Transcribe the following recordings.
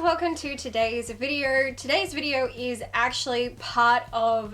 welcome to today's video. Today's video is actually part of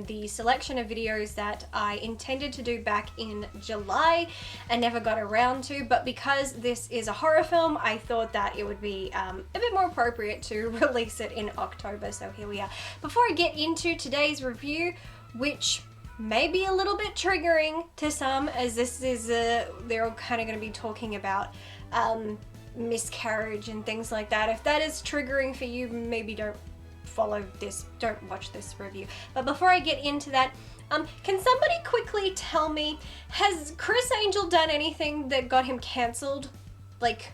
the selection of videos that I intended to do back in July and never got around to, but because this is a horror film, I thought that it would be a bit more appropriate to release it in October, so here we are. Before I get into today's review, which may be a little bit triggering to some, as this is they're all kind of going to be talking about miscarriage and things like that. If that is triggering for you, maybe don't watch this review. But before I get into that, can somebody quickly tell me, has Criss Angel done anything that got him cancelled? Like,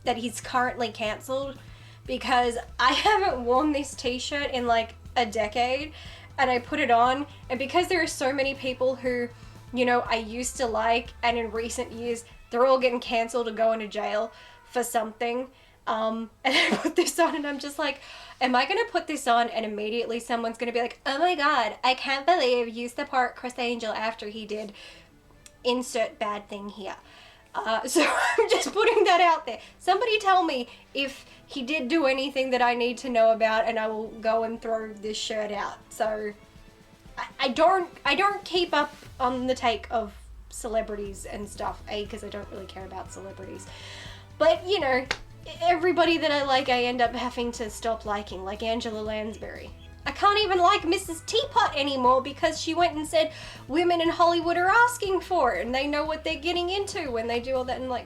that he's currently cancelled? Because I haven't worn this t-shirt in like a decade, and I put it on, and because there are so many people who, you know, I used to like, and in recent years, they're all getting cancelled or going to jail for something, and I put this on and I'm just like, am I gonna put this on and immediately someone's gonna be like, oh my god, I can't believe you support Criss Angel after he did insert bad thing here. So I'm just putting that out there. Somebody tell me if he did do anything that I need to know about, and I will go and throw this shirt out. So I don't keep up on the take of celebrities and stuff, because I don't really care about celebrities. But, you know, everybody that I like, I end up having to stop liking, like Angela Lansbury. I can't even like Mrs. Teapot anymore because she went and said women in Hollywood are asking for it and they know what they're getting into when they do all that, and like,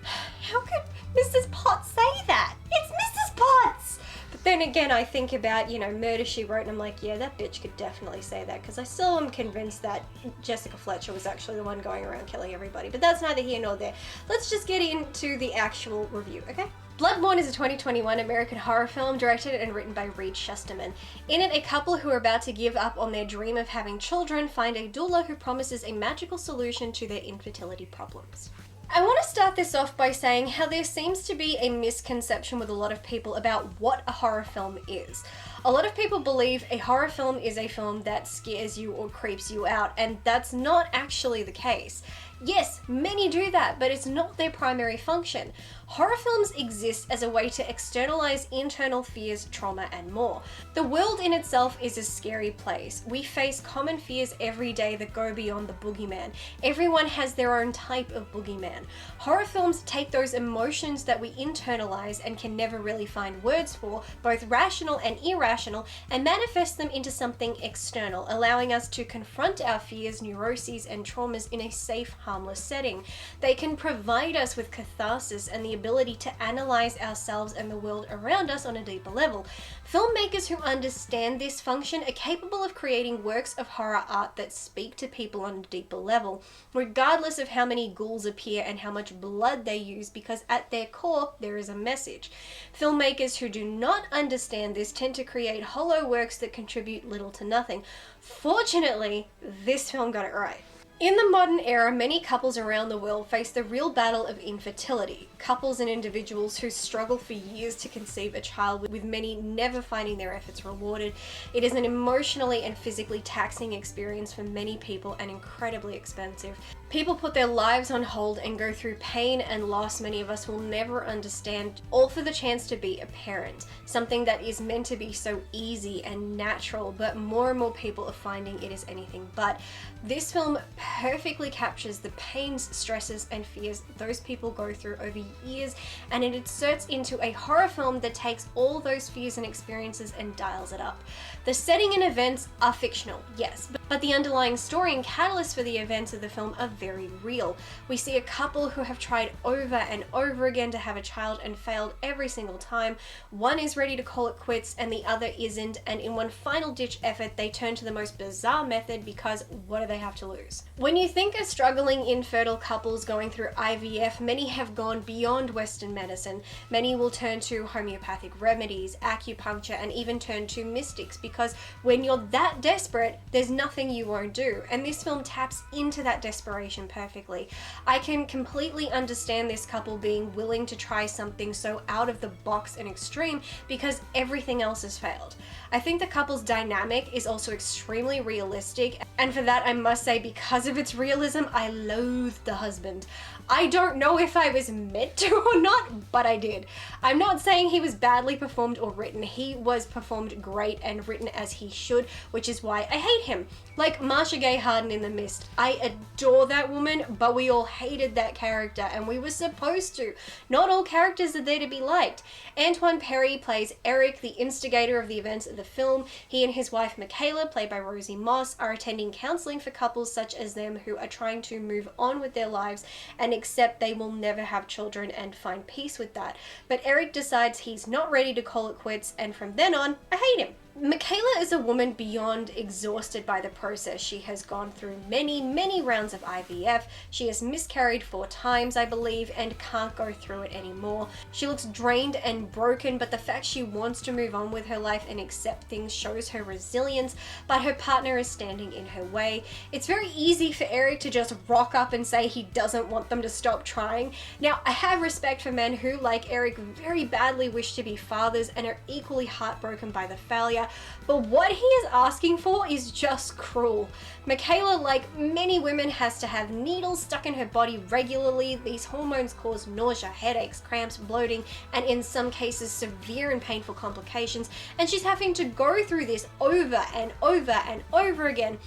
how could Mrs. Potts say that? It's Mrs. Potts! But then again, I think about, you know, Murder, She Wrote, and I'm like, yeah, that bitch could definitely say that, because I still am convinced that Jessica Fletcher was actually the one going around killing everybody. But that's neither here nor there. Let's just get into the actual review, okay? Bloodborne is a 2021 American horror film directed and written by Reed Schusterman. In it, a couple who are about to give up on their dream of having children find a doula who promises a magical solution to their infertility problems. I want to start this off by saying how there seems to be a misconception with a lot of people about what a horror film is. A lot of people believe a horror film is a film that scares you or creeps you out, and that's not actually the case. Yes, many do that, but it's not their primary function. Horror films exist as a way to externalize internal fears, trauma, and more. The world in itself is a scary place. We face common fears every day that go beyond the boogeyman. Everyone has their own type of boogeyman. Horror films take those emotions that we internalize and can never really find words for, both rational and irrational, and manifest them into something external, allowing us to confront our fears, neuroses, and traumas in a safe, harmless setting. They can provide us with catharsis and the ability to analyze ourselves and the world around us on a deeper level. Filmmakers who understand this function are capable of creating works of horror art that speak to people on a deeper level, regardless of how many ghouls appear and how much blood they use, because at their core there is a message. Filmmakers who do not understand this tend to create hollow works that contribute little to nothing. Fortunately, this film got it right. In the modern era, many couples around the world face the real battle of infertility. Couples and individuals who struggle for years to conceive a child, with many never finding their efforts rewarded. It is an emotionally and physically taxing experience for many people and incredibly expensive. People put their lives on hold and go through pain and loss many of us will never understand, all for the chance to be a parent. Something that is meant to be so easy and natural, but more and more people are finding it is anything but. This film perfectly captures the pains, stresses, and fears those people go through over years, and it inserts into a horror film that takes all those fears and experiences and dials it up. The setting and events are fictional, yes, but the underlying story and catalyst for the events of the film are very real. We see a couple who have tried over and over again to have a child and failed every single time. One is ready to call it quits and the other isn't, and in one final ditch effort they turn to the most bizarre method, because what do they have to lose? When you think of struggling infertile couples going through IVF, many have gone beyond Western medicine. Many will turn to homeopathic remedies, acupuncture, and even turn to mystics, because when you're that desperate, there's nothing nothing you won't do. And this film taps into that desperation perfectly. I can completely understand this couple being willing to try something so out of the box and extreme because everything else has failed. I think the couple's dynamic is also extremely realistic, and for that I must say, because of its realism, I loathe the husband. I don't know if I was meant to or not, but I did. I'm not saying he was badly performed or written. He was performed great and written as he should, which is why I hate him. Like Marsha Gay Harden in The Mist. I adore that woman, but we all hated that character, and we were supposed to. Not all characters are there to be liked. Antoine Perry plays Eric, the instigator of the events of the film. He and his wife Michaela, played by Rosie Moss, are attending counseling for couples such as them who are trying to move on with their lives and accept they will never have children and find peace with that. But Eric decides he's not ready to call it quits, and from then on, I hate him. Michaela is a woman beyond exhausted by the process. She has gone through many rounds of IVF. She has miscarried 4 times, I believe, and can't go through it anymore. She looks drained and broken, but the fact she wants to move on with her life and accept things shows her resilience, but her partner is standing in her way. It's very easy for Eric to just rock up and say he doesn't want them to stop trying. Now, I have respect for men who, like Eric, very badly wish to be fathers and are equally heartbroken by the failure. But what he is asking for is just cruel. Michaela, like many women, has to have needles stuck in her body regularly. These hormones cause nausea, headaches, cramps, bloating, and in some cases severe and painful complications. And she's having to go through this over and over and over again.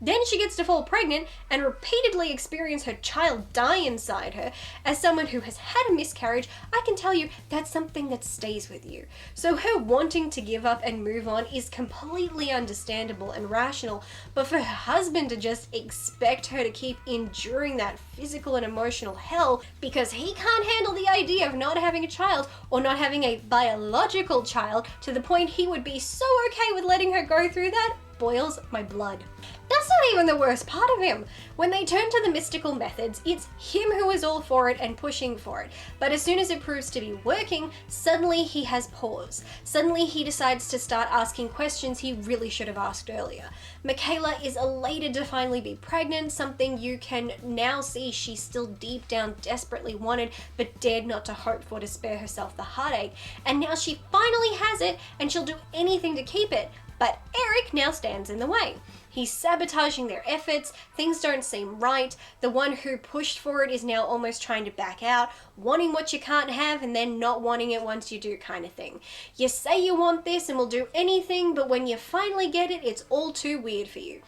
Then she gets to fall pregnant and repeatedly experience her child die inside her. As someone who has had a miscarriage, I can tell you that's something that stays with you. So her wanting to give up and move on is completely understandable and rational, but for her husband to just expect her to keep enduring that physical and emotional hell because he can't handle the idea of not having a child or not having a biological child to the point he would be so okay with letting her go through that, boils my blood. That's not even the worst part of him. When they turn to the mystical methods, it's him who is all for it and pushing for it. But as soon as it proves to be working, suddenly he has pause. Suddenly he decides to start asking questions he really should have asked earlier. Michaela is elated to finally be pregnant, something you can now see she still deep down desperately wanted but dared not to hope for to spare herself the heartache. And now she finally has it and she'll do anything to keep it. But Eric now stands in the way. He's sabotaging their efforts, things don't seem right, the one who pushed for it is now almost trying to back out, wanting what you can't have and then not wanting it once you do kind of thing. You say you want this and will do anything, but when you finally get it, it's all too weird for you.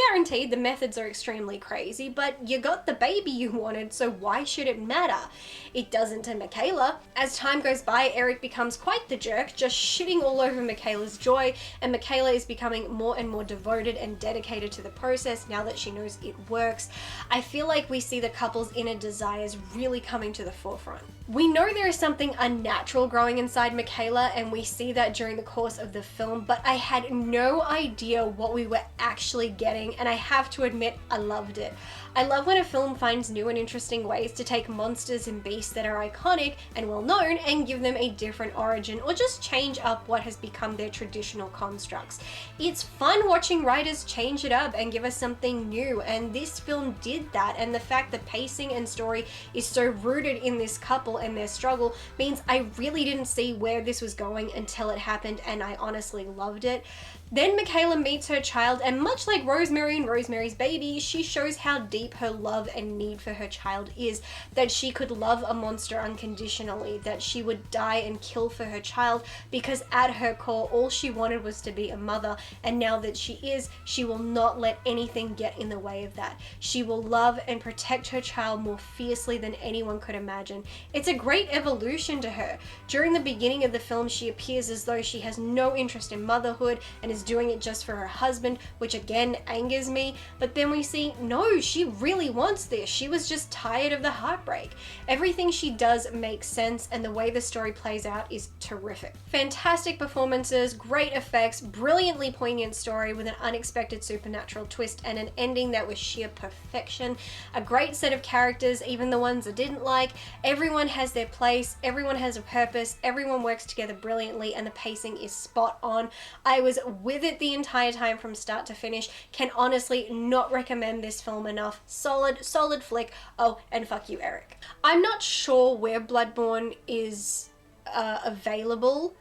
Guaranteed the methods are extremely crazy, but you got the baby you wanted, so why should it matter? It doesn't to Michaela. As time goes by, Eric becomes quite the jerk, just shitting all over Michaela's joy, and Michaela is becoming more and more devoted and dedicated to the process now that she knows it works. I feel like we see the couple's inner desires really coming to the forefront. We know there is something unnatural growing inside Michaela, and we see that during the course of the film, but I had no idea what we were actually getting, and I have to admit, I loved it. I love when a film finds new and interesting ways to take monsters and beasts that are iconic and well known and give them a different origin or just change up what has become their traditional constructs. It's fun watching writers change it up and give us something new, and this film did that, and the fact the pacing and story is so rooted in this couple and their struggle means I really didn't see where this was going until it happened, and I honestly loved it. Then Michaela meets her child, and much like Rosemary and Rosemary's Baby, she shows how deep her love and need for her child is, that she could love a monster unconditionally, that she would die and kill for her child because at her core all she wanted was to be a mother, and now that she is, she will not let anything get in the way of that. She will love and protect her child more fiercely than anyone could imagine. It's a great evolution to her. During the beginning of the film, she appears as though she has no interest in motherhood and is doing it just for her husband, which again angers me, but then we see, no, she really wants this. She was just tired of the heartbreak. Everything she does makes sense, and the way the story plays out is terrific. Fantastic performances, great effects, brilliantly poignant story with an unexpected supernatural twist and an ending that was sheer perfection. A great set of characters, even the ones I didn't like. Everyone has their place, everyone has a purpose, everyone works together brilliantly, and the pacing is spot on. I was with it the entire time from start to finish. Can honestly not recommend this film enough. Solid flick. Oh, and fuck you, Eric. I'm not sure where Bloodborne is available.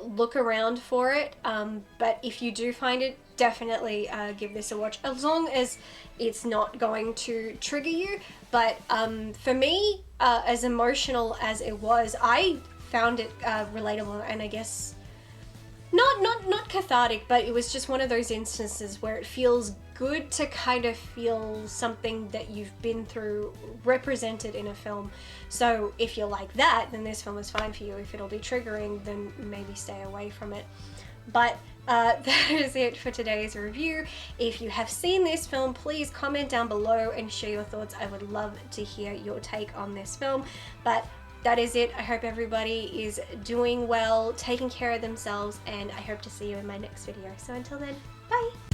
Look around for it, but if you do find it, definitely give this a watch, as long as it's not going to trigger you. But for me, as emotional as it was, I found it relatable, and I guess not cathartic, but it was just one of those instances where it feels good to kind of feel something that you've been through represented in a film. So if you're like that, then this film is fine for you. If it'll be triggering, then maybe stay away from it. But that is it for today's review. If you have seen this film, please comment down below and share your thoughts. I would love to hear your take on this film. But that is it. I hope everybody is doing well, taking care of themselves, and I hope to see you in my next video. So until then, bye!